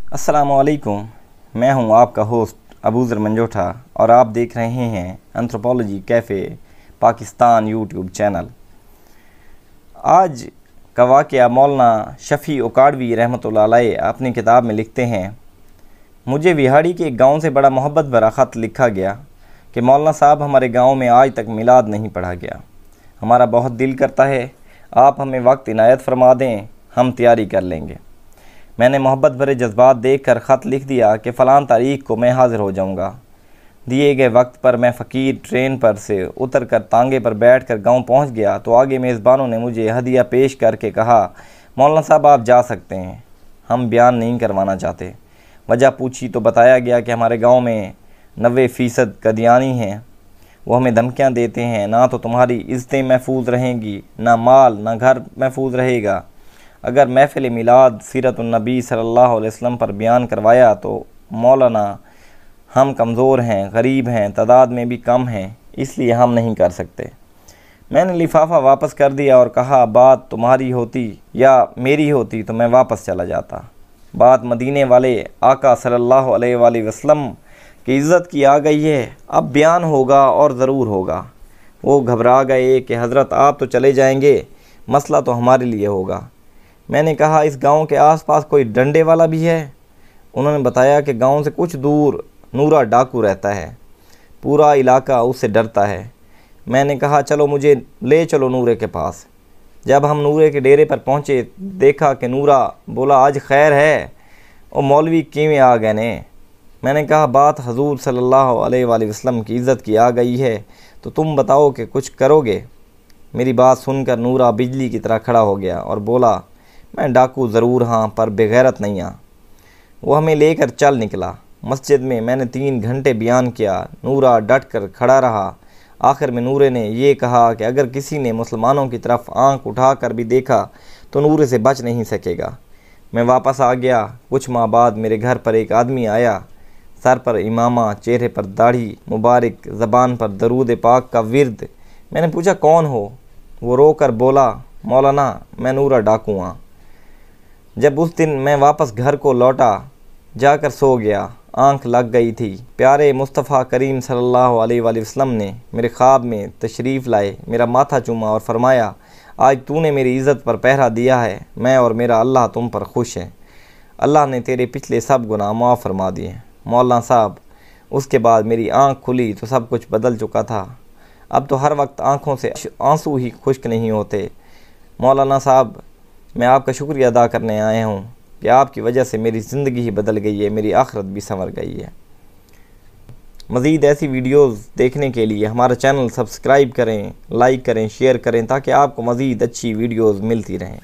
अस्सलामुअलैकुम। मैं हूं आपका होस्ट अबूज़र मंजोठा और आप देख रहे हैं anthropology cafe Pakistan YouTube channel. आज का वाक़या मौलाना शफ़ी उकाड़वी रहमतुल्लाह अलैह अपनी किताब में लिखते हैं, मुझे विहाड़ी के एक गाँव से बड़ा मोहब्बत भरा ख़त लिखा गया कि मौलाना साहब हमारे गाँव में आज तक मिलाद नहीं पढ़ा गया। हमारा बहुत दिल करता है, आप हमें वक्त इनायत फरमा दें, हम तैयारी कर लेंगे। मैंने मोहब्बत भरे जज्बात देखकर ख़त लिख दिया कि फ़लाँ तारीख़ को मैं हाज़िर हो जाऊँगा। दिए गए वक्त पर मैं फ़कीर ट्रेन पर से उतर कर तांगे पर बैठ कर गाँव पहुँच गया तो आगे मेज़बानों ने मुझे हदिया पेश करके कहा, मौलाना साहब आप जा सकते हैं, हम बयान नहीं करवाना चाहते। वजह पूछी तो बताया गया कि हमारे गाँव में 90% कदियानी हैं, वो हमें धमकियाँ देते हैं, ना तो तुम्हारी इज़्ज़तें महफूज रहेंगी, ना माल ना घर महफूज रहेगा। अगर महफ़िल मिलाद सीरतुन्नबी सल्लल्लाहु अलैहि वसल्लम पर बयान करवाया तो मौलाना हम कमज़ोर हैं, गरीब हैं, तादाद में भी कम हैं, इसलिए हम नहीं कर सकते। मैंने लिफाफा वापस कर दिया और कहा, बात तुम्हारी होती या मेरी होती तो मैं वापस चला जाता। बात मदीने वाले आका सल्लल्लाहु अलैहि वसल्लम की इज़्ज़त की आ गई है, अब बयान होगा और ज़रूर होगा। वो घबरा गए कि हज़रत आप तो चले जाएंगे, मसला तो हमारे लिए होगा। मैंने कहा, इस गांव के आसपास कोई डंडे वाला भी है? उन्होंने बताया कि गांव से कुछ दूर नूरा डाकू रहता है, पूरा इलाका उससे डरता है। मैंने कहा, चलो मुझे ले चलो नूरे के पास। जब हम नूरे के डेरे पर पहुंचे देखा कि नूरा बोला, आज खैर है, और मौलवी किवें आ गए ने। मैंने कहा, बात हजूर सल्लल्लाहु अलैहि वसल्लम की इज़्ज़त की आ गई है तो तुम बताओ कि कुछ करोगे। मेरी बात सुनकर नूरा बिजली की तरह खड़ा हो गया और बोला, मैं डाकू ज़रूर हाँ, पर बेगैरत नहीं हाँ। वो हमें लेकर चल निकला। मस्जिद में मैंने 3 घंटे बयान किया। नूरा डट कर खड़ा रहा। आखिर में नूरे ने ये कहा कि अगर किसी ने मुसलमानों की तरफ आंख उठा कर भी देखा तो नूरे से बच नहीं सकेगा। मैं वापस आ गया। कुछ माह बाद मेरे घर पर एक आदमी आया, सर पर इमामा, चेहरे पर दाढ़ी मुबारक, ज़बान पर दरूद पाक का विर्द। मैंने पूछा, कौन हो? वो रो कर बोला, मौलाना मैं नूरा डाकू हाँ। जब उस दिन मैं वापस घर को लौटा, जाकर सो गया, आंख लग गई थी। प्यारे मुस्तफ़ा करीम सल्लल्लाहु अलैहि वसल्लम ने मेरे ख्वाब में तशरीफ़ लाए, मेरा माथा चूमा और फरमाया, आज तूने मेरी इज़्ज़त पर पहरा दिया है, मैं और मेरा अल्लाह तुम पर खुश है। अल्लाह ने तेरे पिछले सब गुनाह माफ़ फरमा दिए। मौलाना साहब, उसके बाद मेरी आँख खुली तो सब कुछ बदल चुका था। अब तो हर वक्त आँखों से आंसू ही खुश्क नहीं होते। मौलाना साहब, मैं आपका शुक्रिया अदा करने आया हूँ कि आपकी वजह से मेरी ज़िंदगी ही बदल गई है, मेरी आखिरत भी संवर गई है। मज़ीद ऐसी वीडियोज़ देखने के लिए हमारा चैनल सब्सक्राइब करें, लाइक करें, शेयर करें ताकि आपको मज़ीद अच्छी वीडियोज़ मिलती रहें।